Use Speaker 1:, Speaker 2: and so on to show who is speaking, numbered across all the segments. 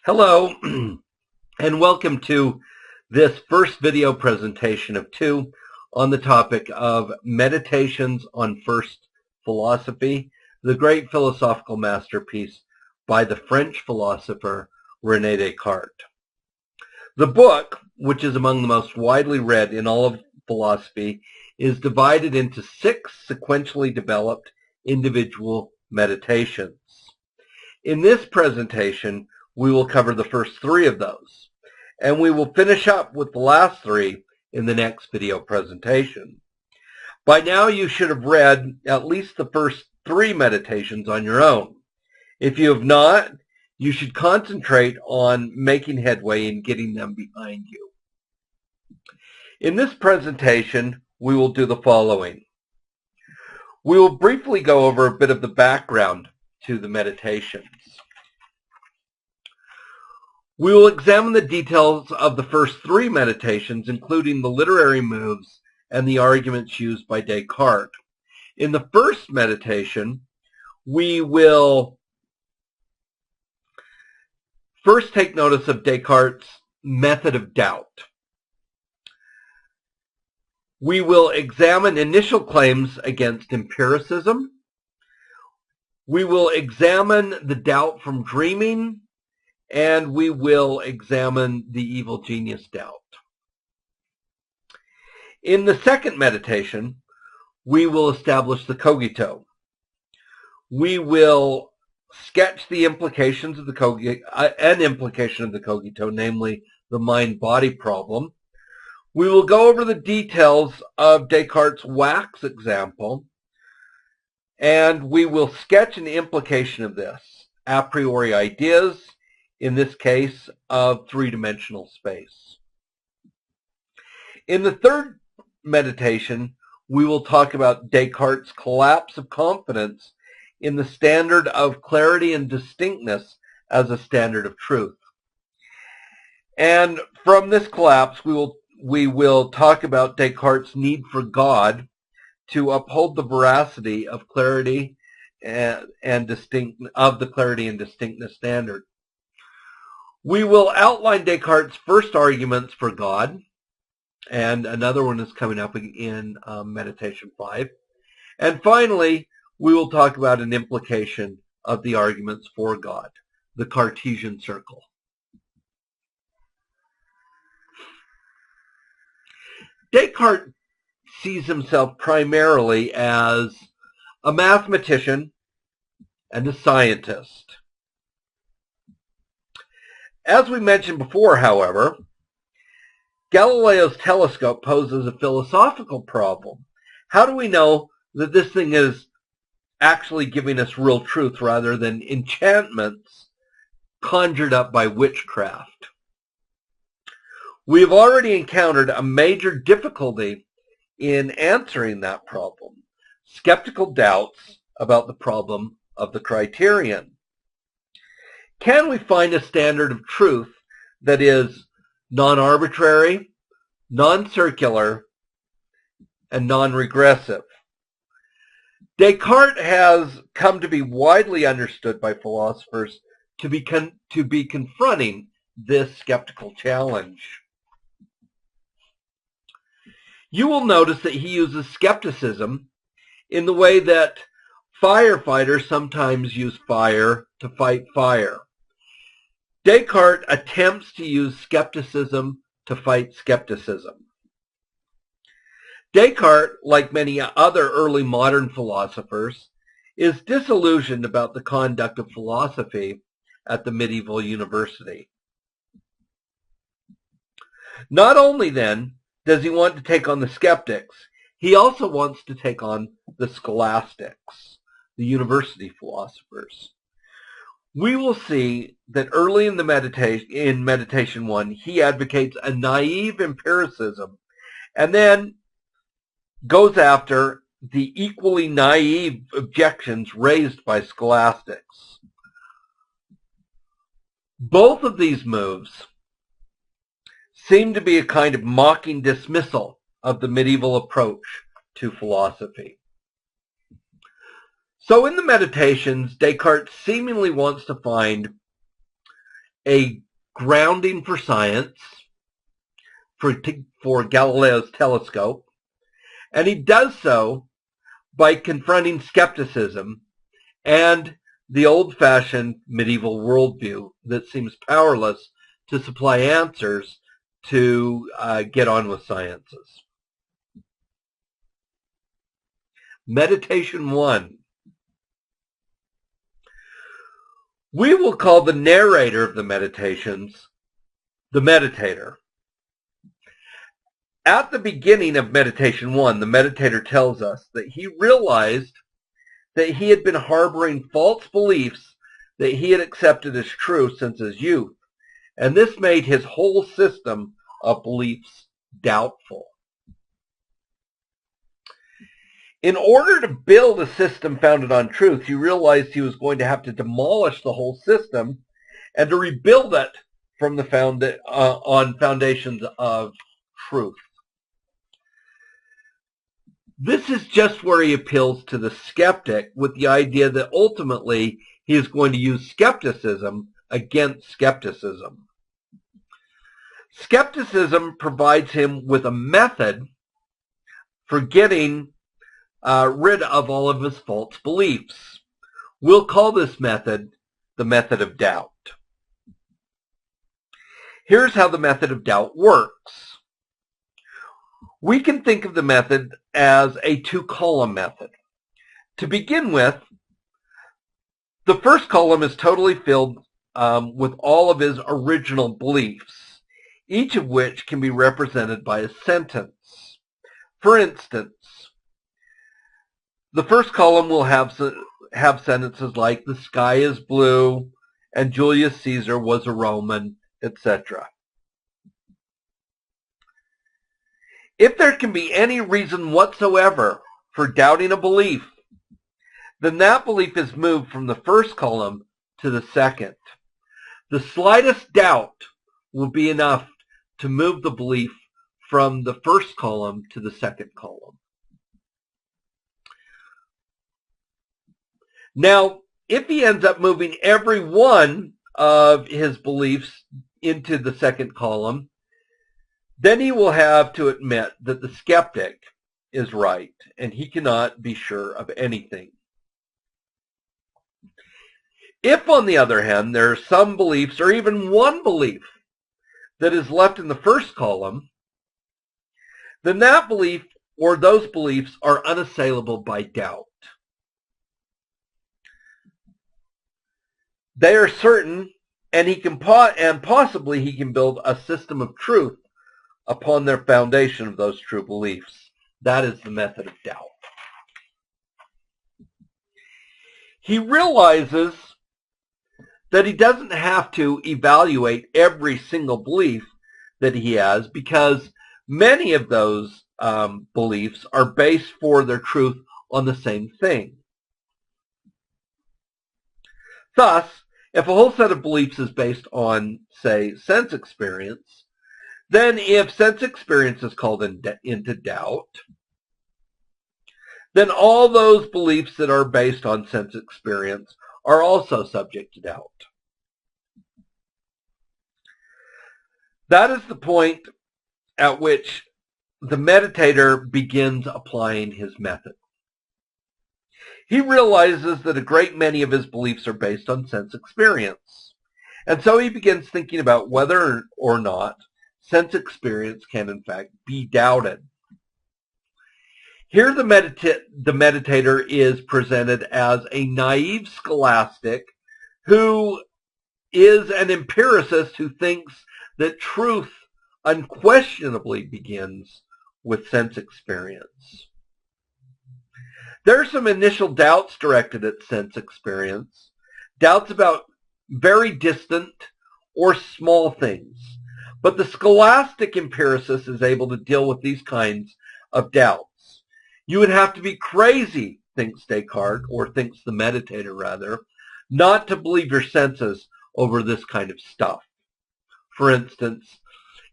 Speaker 1: Hello, and welcome to this first video presentation of two on the topic of Meditations on First Philosophy, the great philosophical masterpiece by the French philosopher René Descartes. The book, which is among the most widely read in all of philosophy, is divided into 6 sequentially developed individual meditations. In this presentation, we will cover the first 3 of those, and we will finish up with the last 3 in the next video presentation. By now, you should have read at least the first 3 meditations on your own. If you have not, you should concentrate on making headway in getting them behind you. In this presentation, we will do the following. We will briefly go over a bit of the background to the meditations. We will examine the details of the first 3 meditations, including the literary moves and the arguments used by Descartes. In the first meditation, we will first take notice of Descartes' method of doubt. We will examine initial claims against empiricism. We will examine the doubt from dreaming, and we will examine the evil genius doubt. In the second meditation, we will establish the cogito. We will sketch the implications of the cogito, an implication of the cogito, namely the mind-body problem. We will go over the details of Descartes' wax example, and we will sketch an implication of this, a priori ideas, in this case, of 3-dimensional space. In the third meditation, we will talk about Descartes' collapse of confidence in the standard of clarity and distinctness as a standard of truth. And from this collapse, we will talk about Descartes' need for God to uphold the veracity of clarity of the clarity and distinctness standard. We will outline Descartes' first arguments for God, and another one is coming up in Meditation 5. And finally, we will talk about an implication of the arguments for God, the Cartesian circle. Descartes sees himself primarily as a mathematician and a scientist. As we mentioned before, however, Galileo's telescope poses a philosophical problem. How do we know that this thing is actually giving us real truth rather than enchantments conjured up by witchcraft? We have already encountered a major difficulty in answering that problem: skeptical doubts about the problem of the criterion. Can we find a standard of truth that is non-arbitrary, non-circular, and non-regressive? Descartes has come to be widely understood by philosophers to be confronting this skeptical challenge. You will notice that he uses skepticism in the way that firefighters sometimes use fire to fight fire. Descartes attempts to use skepticism to fight skepticism. Descartes, like many other early modern philosophers, is disillusioned about the conduct of philosophy at the medieval university. Not only, then, does he want to take on the skeptics, he also wants to take on the scholastics, the university philosophers. We will see that early in Meditation 1, he advocates a naive empiricism and then goes after the equally naive objections raised by scholastics. Both of these moves seem to be a kind of mocking dismissal of the medieval approach to philosophy. So in the Meditations, Descartes seemingly wants to find a grounding for science, for Galileo's telescope, and he does so by confronting skepticism and the old-fashioned medieval worldview that seems powerless to supply answers to get on with sciences. Meditation 1. We will call the narrator of the meditations the meditator. At the beginning of Meditation 1, the meditator tells us that he realized that he had been harboring false beliefs that he had accepted as true since his youth, and this made his whole system of beliefs doubtful. In order to build a system founded on truth, he realized he was going to have to demolish the whole system and to rebuild it from the on foundations of truth. This is just where he appeals to the skeptic with the idea that ultimately he is going to use skepticism against skepticism. Skepticism provides him with a method for getting rid of all of his false beliefs. We'll call this method the method of doubt. Here's how the method of doubt works. We can think of the method as a two-column method. To begin with, the first column is totally filled with all of his original beliefs, each of which can be represented by a sentence. For instance, the first column will have sentences like, the sky is blue, and Julius Caesar was a Roman, etc. If there can be any reason whatsoever for doubting a belief, then that belief is moved from the first column to the second. The slightest doubt will be enough to move the belief from the first column to the second column. Now, if he ends up moving every one of his beliefs into the second column, then he will have to admit that the skeptic is right, and he cannot be sure of anything. If, on the other hand, there are some beliefs, or even one belief, that is left in the first column, then that belief or those beliefs are unassailable by doubt. They are certain, and possibly he can build a system of truth upon their foundation of those true beliefs. That is the method of doubt. He realizes that he doesn't have to evaluate every single belief that he has, because many of those beliefs are based for their truth on the same thing. Thus, if a whole set of beliefs is based on, say, sense experience, then if sense experience is called into doubt, then all those beliefs that are based on sense experience are also subject to doubt. That is the point at which the meditator begins applying his method. He realizes that a great many of his beliefs are based on sense experience, and so he begins thinking about whether or not sense experience can in fact be doubted. Here the meditator is presented as a naive scholastic who is an empiricist who thinks that truth unquestionably begins with sense experience. There are some initial doubts directed at sense experience, doubts about very distant or small things, but the scholastic empiricist is able to deal with these kinds of doubts. You would have to be crazy, thinks Descartes, or thinks the meditator rather, not to believe your senses over this kind of stuff. For instance,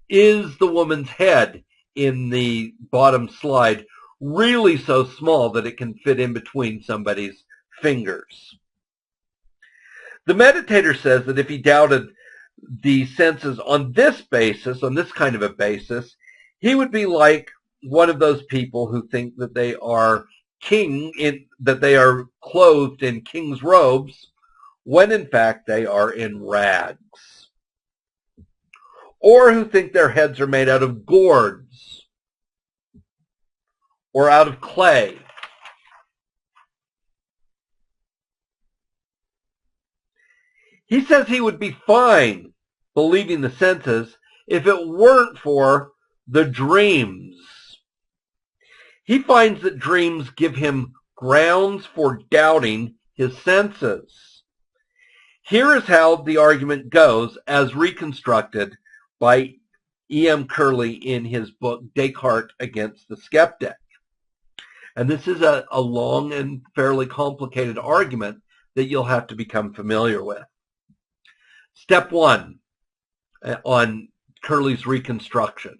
Speaker 1: is the woman's head in the bottom slide really so small that it can fit in between somebody's fingers? The meditator says that if he doubted the senses on this basis, on this kind of a basis, he would be like one of those people who think that they are that they are clothed in king's robes, when in fact they are in rags. Or who think their heads are made out of gourds or out of clay. He says he would be fine believing the senses if it weren't for the dreams. He finds that dreams give him grounds for doubting his senses. Here is how the argument goes as reconstructed by E.M. Curley in his book Descartes Against the Skeptic. And this is a long and fairly complicated argument that you'll have to become familiar with. Step 1 on Curley's reconstruction.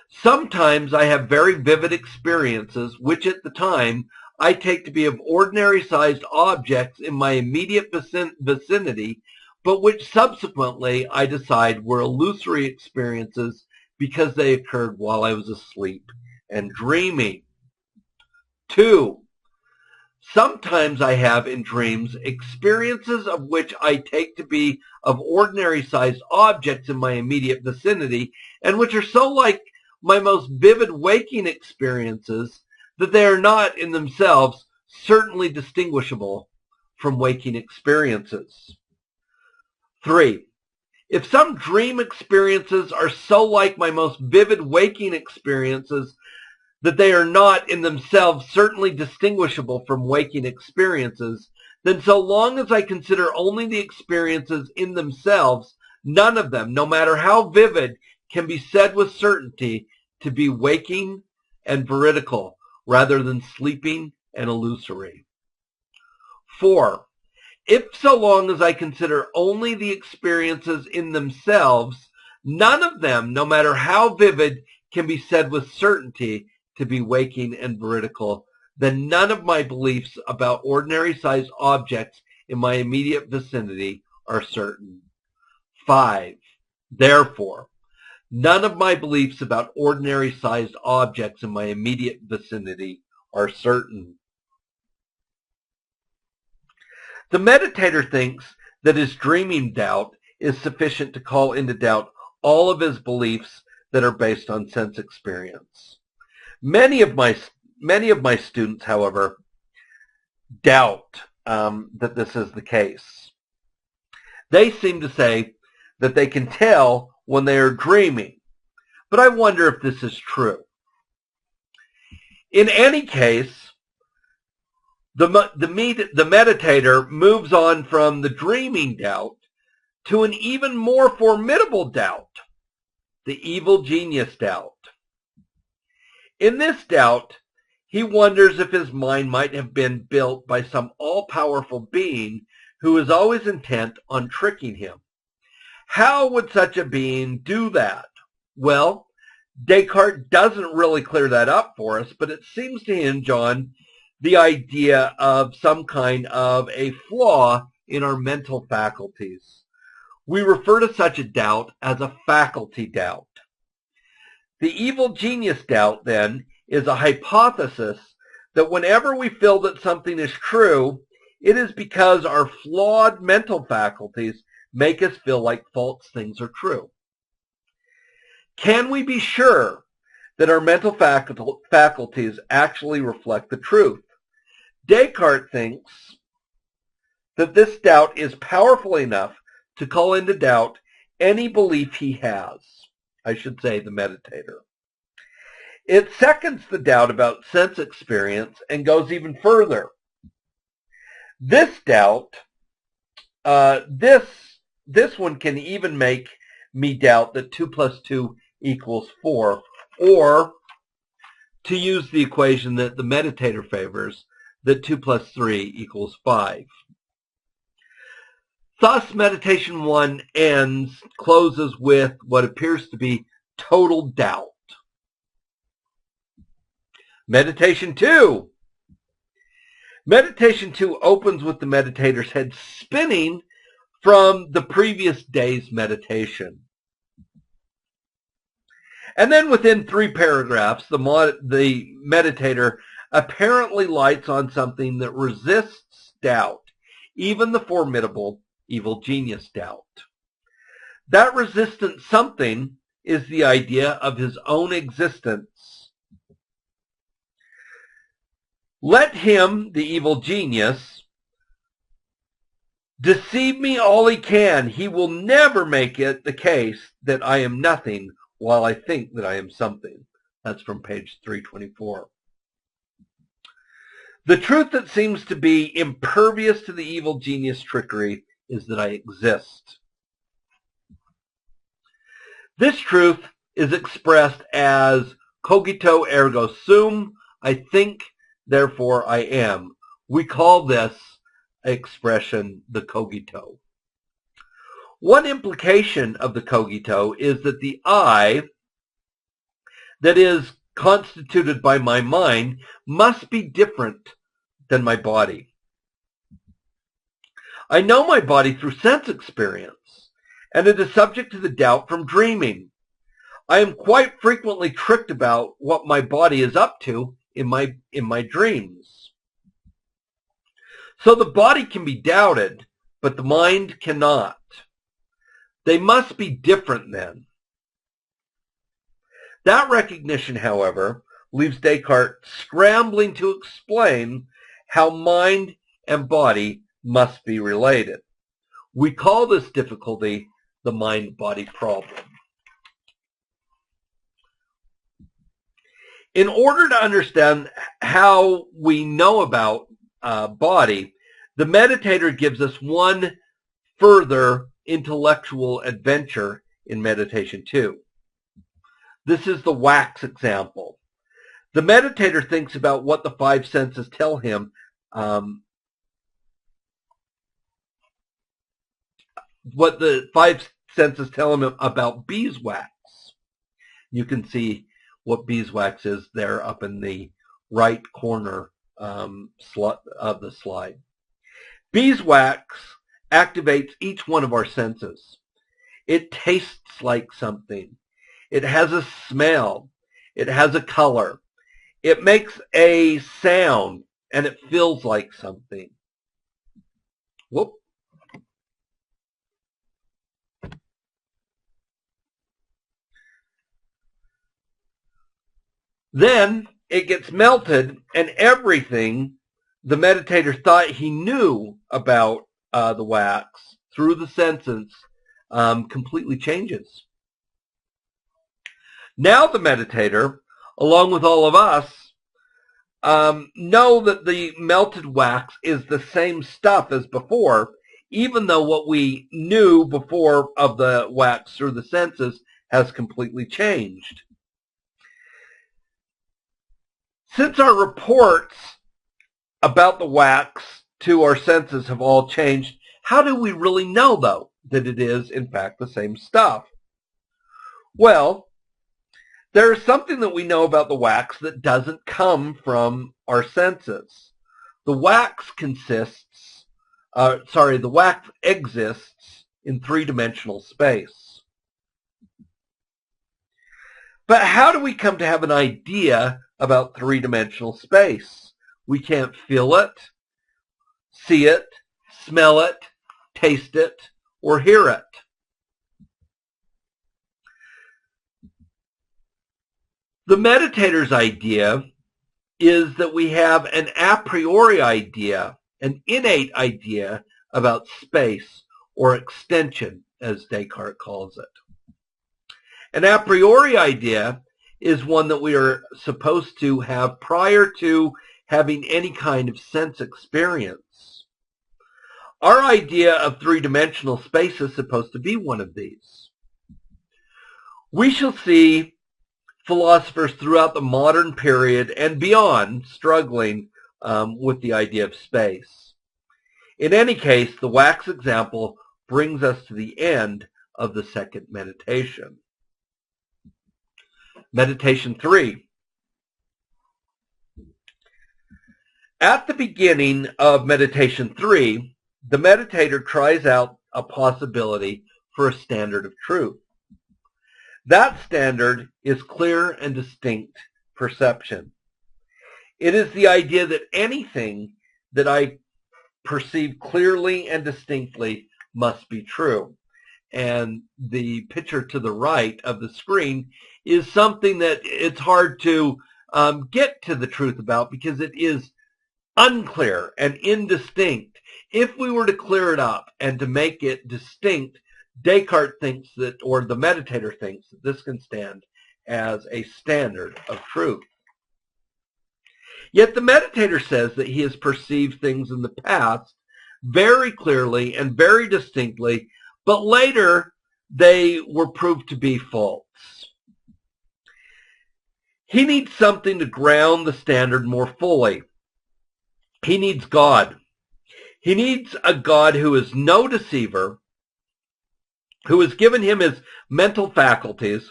Speaker 1: Sometimes I have very vivid experiences which at the time I take to be of ordinary-sized objects in my immediate vicinity, but which subsequently I decide were illusory experiences because they occurred while I was asleep and dreaming. 2. Sometimes I have in dreams experiences of which I take to be of ordinary-sized objects in my immediate vicinity, and which are so like my most vivid waking experiences that they are not in themselves certainly distinguishable from waking experiences. 3. If some dream experiences are so like my most vivid waking experiences that they are not in themselves certainly distinguishable from waking experiences, then so long as I consider only the experiences in themselves, none of them, no matter how vivid, can be said with certainty to be waking and veridical rather than sleeping and illusory. 4. If so long as I consider only the experiences in themselves, none of them, no matter how vivid, can be said with certainty to be waking and veridical, then none of my beliefs about ordinary-sized objects in my immediate vicinity are certain. 5. Therefore, none of my beliefs about ordinary-sized objects in my immediate vicinity are certain. The meditator thinks that his dreaming doubt is sufficient to call into doubt all of his beliefs that are based on sense experience. Many of my students, however, doubt that this is the case. They seem to say that they can tell when they are dreaming, but I wonder if this is true. In any case, the meditator moves on from the dreaming doubt to an even more formidable doubt, the evil genius doubt. In this doubt, he wonders if his mind might have been built by some all-powerful being who is always intent on tricking him. How would such a being do that? Well, Descartes doesn't really clear that up for us, but it seems to hinge on the idea of some kind of a flaw in our mental faculties. We refer to such a doubt as a faculty doubt. The evil genius doubt, then, is a hypothesis that whenever we feel that something is true, it is because our flawed mental faculties make us feel like false things are true. Can we be sure that our mental faculties actually reflect the truth? Descartes thinks that this doubt is powerful enough to call into doubt any belief he has. I should say the meditator. It seconds the doubt about sense experience and goes even further. This doubt, this one can even make me doubt that 2 + 2 = 4, or to use the equation that the meditator favors, that 2 + 3 = 5. Thus, meditation 1 closes with what appears to be total doubt. Meditation 2. Meditation 2 opens with the meditator's head spinning from the previous day's meditation. And then within 3 paragraphs, the meditator apparently lights on something that resists doubt, even the formidable evil genius doubt. That resistant something is the idea of his own existence. Let him, the evil genius, deceive me all he can. He will never make it the case that I am nothing while I think that I am something. That's from page 324. The truth that seems to be impervious to the evil genius trickery is that I exist. This truth is expressed as cogito ergo sum, I think, therefore I am. We call this expression the cogito. One implication of the cogito is that the I that is constituted by my mind must be different than my body. I know my body through sense experience, and it is subject to the doubt from dreaming. I am quite frequently tricked about what my body is up to in my dreams. So the body can be doubted, but the mind cannot. They must be different then. That recognition, however, leaves Descartes scrambling to explain how mind and body must be related. We call this difficulty the mind-body problem. In order to understand how we know about body, the meditator gives us one further intellectual adventure in Meditation 2. This is the wax example. The meditator thinks about what the 5 senses tell him what the 5 senses tell him about beeswax. You can see what beeswax is there up in the right corner of the slide. Beeswax activates each one of our senses. It tastes like something. It has a smell. It has a color. It makes a sound, and it feels like something. Whoop. Then it gets melted, and everything the meditator thought he knew about the wax through the senses completely changes. Now the meditator, along with all of us, know that the melted wax is the same stuff as before, even though what we knew before of the wax through the senses has completely changed. Since our reports about the wax to our senses have all changed, how do we really know, though, that it is, in fact, the same stuff? Well, there is something that we know about the wax that doesn't come from our senses. The wax exists in 3-dimensional space. But how do we come to have an idea about 3-dimensional space? We can't feel it, see it, smell it, taste it, or hear it. The meditator's idea is that we have an a priori idea, an innate idea about space, or extension, as Descartes calls it. An a priori idea is one that we are supposed to have prior to having any kind of sense experience. Our idea of 3-dimensional space is supposed to be one of these. We shall see philosophers throughout the modern period and beyond struggling with the idea of space. In any case, the wax example brings us to the end of the second meditation. Meditation 3. At the beginning of Meditation 3, the meditator tries out a possibility for a standard of truth. That standard is clear and distinct perception. It is the idea that anything that I perceive clearly and distinctly must be true. And the picture to the right of the screen is something that it's hard to get to the truth about because it is unclear and indistinct. If we were to clear it up and to make it distinct, Descartes thinks that, or the meditator thinks that this can stand as a standard of truth. Yet the meditator says that he has perceived things in the past very clearly and very distinctly, but later they were proved to be false. He needs something to ground the standard more fully. He needs God. He needs a God who is no deceiver, who has given him his mental faculties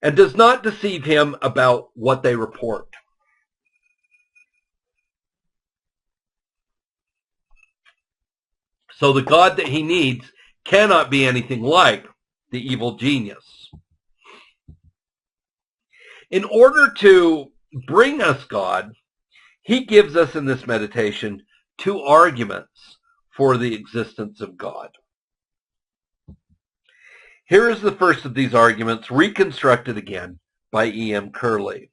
Speaker 1: and does not deceive him about what they report. So the God that he needs cannot be anything like the evil genius. In order to bring us God, he gives us in this meditation two arguments for the existence of God. Here is the first of these arguments, reconstructed again by E.M. Curley.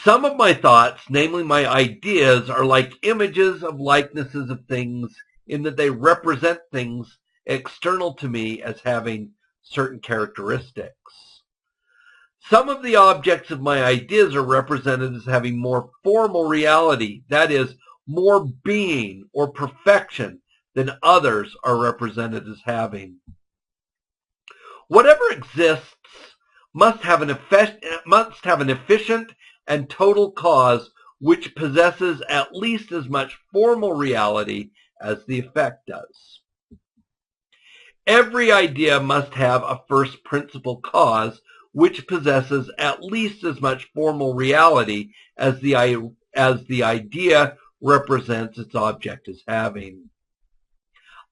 Speaker 1: Some of my thoughts, namely my ideas, are like images of likenesses of things in that they represent things external to me as having certain characteristics. Some of the objects of my ideas are represented as having more formal reality, that is, more being or perfection than others are represented as having. Whatever exists must have an efficient and total cause which possesses at least as much formal reality as the effect does. Every idea must have a first principle cause which possesses at least as much formal reality as the idea represents its object as having.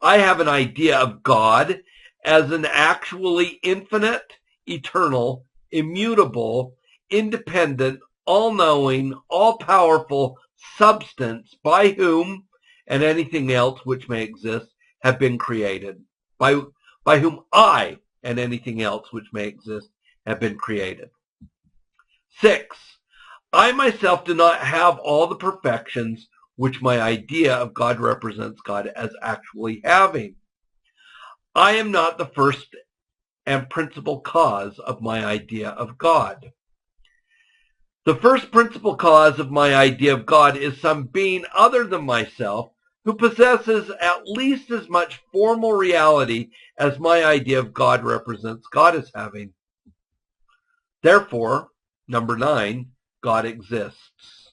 Speaker 1: I have an idea of God as an actually infinite, eternal, immutable, independent, all-knowing, all-powerful substance by whom and anything else which may exist have been created, by whom I and anything else which may exist have been created. 6. I myself do not have all the perfections which my idea of God represents God as actually having. I am not the first and principal cause of my idea of God. The first principal cause of my idea of God is some being other than myself who possesses at least as much formal reality as my idea of God represents God as having. Therefore, number 9, God exists.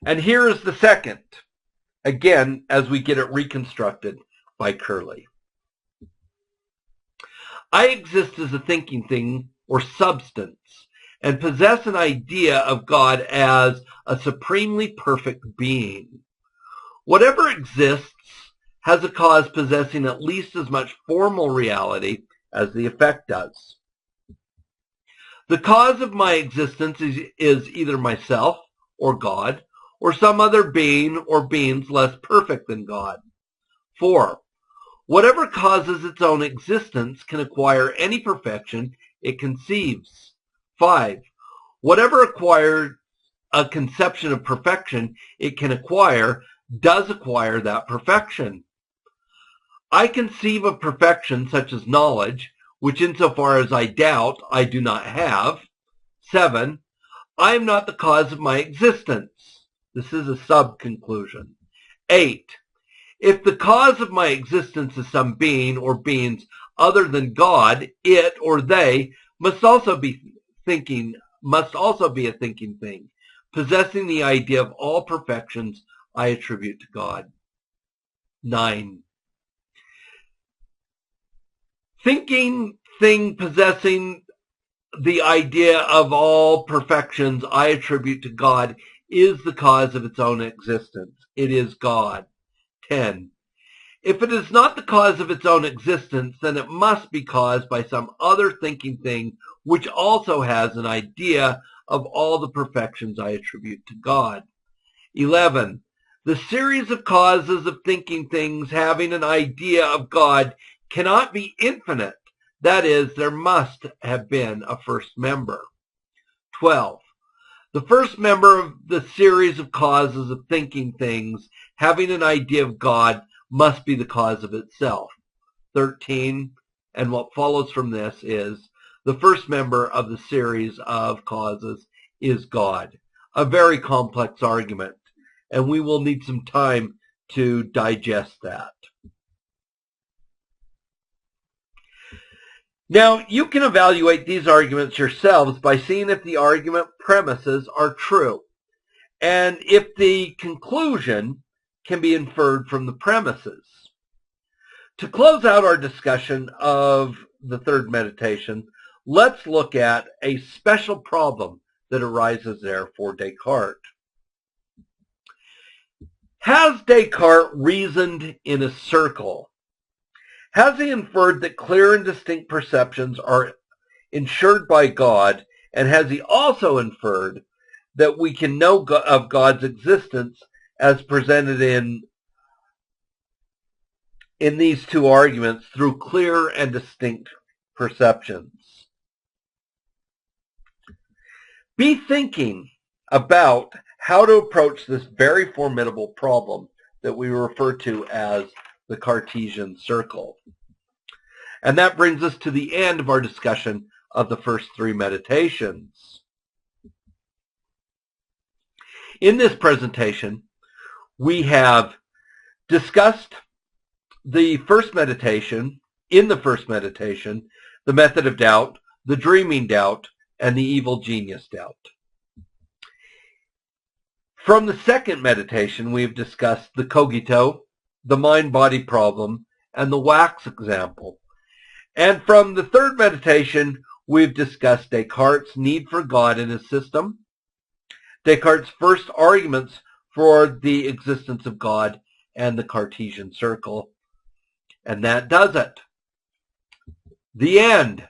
Speaker 1: And here is the second, again, as we get it reconstructed by Curley. I exist as a thinking thing or substance and possess an idea of God as a supremely perfect being. Whatever exists has a cause possessing at least as much formal reality as the effect does. The cause of my existence is either myself or God or some other being or beings less perfect than God. 4. Whatever causes its own existence can acquire any perfection it conceives. 5. Whatever acquires a conception of perfection it can acquire does acquire that perfection. I conceive of perfection such as knowledge, which insofar as I doubt, I do not have. 7. I am not the cause of my existence. This is a sub-conclusion. 8. If the cause of my existence is some being or beings other than God, it or they must also be a thinking thing, possessing the idea of all perfections I attribute to God. 9. Thinking thing possessing the idea of all perfections I attribute to God is the cause of its own existence. It is God. 10. If it is not the cause of its own existence, then it must be caused by some other thinking thing which also has an idea of all the perfections I attribute to God. 11. The series of causes of thinking things having an idea of God cannot be infinite. That is, there must have been a first member. 12. The first member of the series of causes of thinking things having an idea of God must be the cause of itself. 13. And what follows from this is the first member of the series of causes is God. A very complex argument, and we will need some time to digest that. Now, you can evaluate these arguments yourselves by seeing if the argument premises are true, and if the conclusion can be inferred from the premises. To close out our discussion of the third meditation, let's look at a special problem that arises there for Descartes. Has Descartes reasoned in a circle? Has he inferred that clear and distinct perceptions are ensured by God, and has he also inferred that we can know of God's existence as presented in these two arguments through clear and distinct perceptions? Be thinking about how to approach this very formidable problem that we refer to as the Cartesian circle. And that brings us to the end of our discussion of the first three meditations. In this presentation, we have discussed the first meditation, the method of doubt, the dreaming doubt, and the evil genius doubt. From the second meditation, we have discussed the cogito, the mind-body problem, and the wax example. And from the third meditation, we've discussed Descartes' need for God in his system, Descartes' first arguments for the existence of God, and the Cartesian circle. And that does it. The end.